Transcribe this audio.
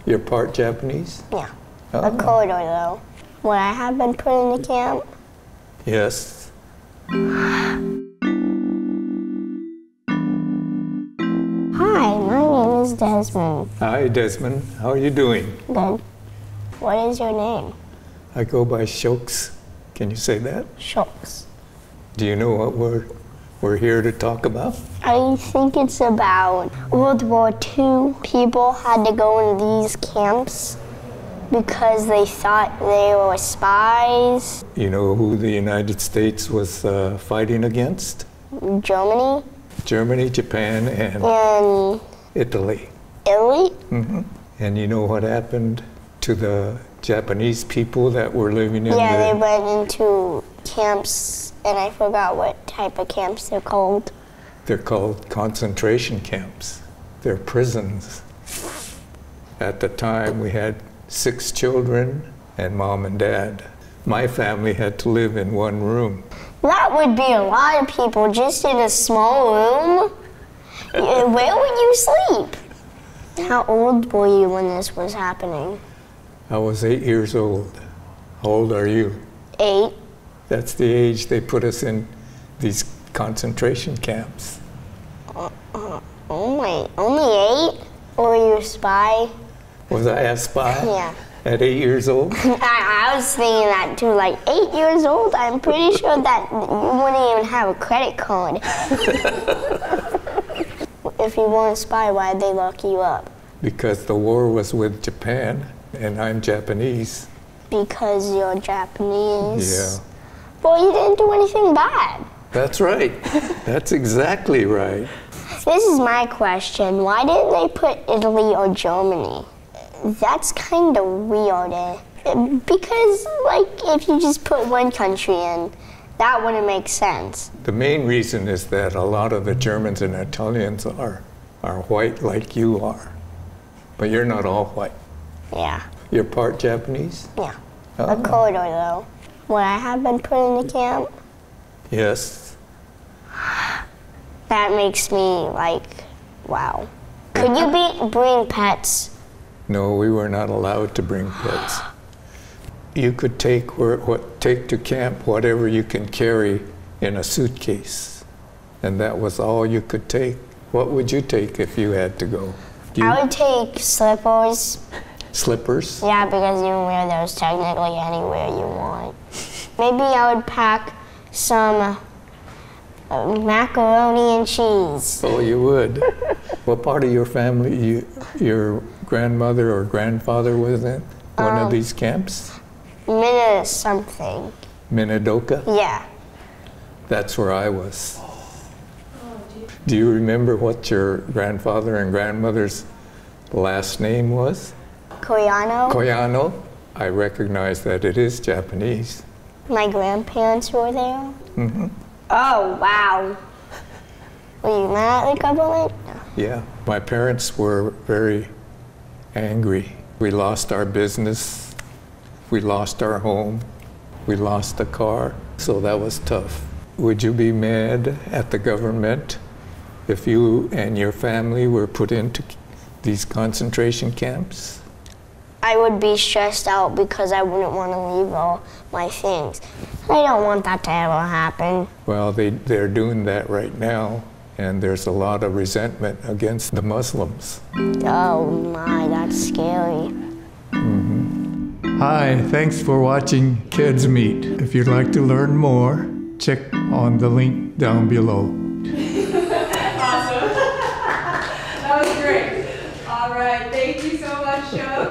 You're part Japanese? Yeah. Oh. A corridor, though. Would I have been put in the camp? Yes. Hi, my name is Desmond. Hi, Desmond. How are you doing? Good. What is your name? I go by Shokes. Can you say that? Schultz. Do you know what we're here to talk about? I think it's about World War II. People had to go into these camps because they thought they were spies. You know who the United States was fighting against? Germany. Germany, Japan, and Italy. Italy? Mm-hmm. And you know what happened to the Japanese people that were living in they went into camps, and I forgot what type of camps they're called. They're called concentration camps. They're prisons. At the time, we had 6 children and mom and dad. My family had to live in one room. That would be a lot of people just in a small room. Where would you sleep? How old were you when this was happening? I was 8 years old. How old are you? 8. That's the age they put us in these concentration camps. Oh my, only 8? Or were you a spy? Was I a spy? Yeah. At 8 years old? I was thinking that too, like 8 years old, I'm pretty sure that you wouldn't even have a credit card. If you weren't a spy, why'd they lock you up? Because the war was with Japan, and I'm Japanese. Because you're Japanese? Yeah. Well, you didn't do anything bad. That's right. That's exactly right. This is my question. Why didn't they put Italy or Germany? That's kind of weird. Because, like, if you just put one country in, that wouldn't make sense. The main reason is that a lot of the Germans and Italians are white like you are. But you're not all white. Yeah. You're part Japanese? Yeah. Oh. A corridor, though. Would I have been put in the camp? Yes. That makes me, like, wow. Could you bring pets? No, we were not allowed to bring pets. You could take to camp whatever you can carry in a suitcase, and that was all you could take. What would you take if you had to go? I would take slippers. Slippers? Yeah, because you can wear those technically anywhere you want. Maybe I would pack some macaroni and cheese. Oh, you would. What part of your family, your grandmother or grandfather was in one of these camps? Minute something. Minidoka? Yeah. That's where I was. Do you remember what your grandfather and grandmother's last name was? Koyano. Koyano. I recognize that it is Japanese. My grandparents were there. Mm-hmm. Oh, wow. Were you mad at the government? Yeah. My parents were very angry. We lost our business. We lost our home. We lost the car. So that was tough. Would you be mad at the government if you and your family were put into these concentration camps? I would be stressed out because I wouldn't want to leave all my things. I don't want that to ever happen. Well, they're doing that right now, and there's a lot of resentment against the Muslims. Oh my, that's scary. Mm-hmm. Hi, thanks for watching Kids Meet. If you'd like to learn more, check on the link down below.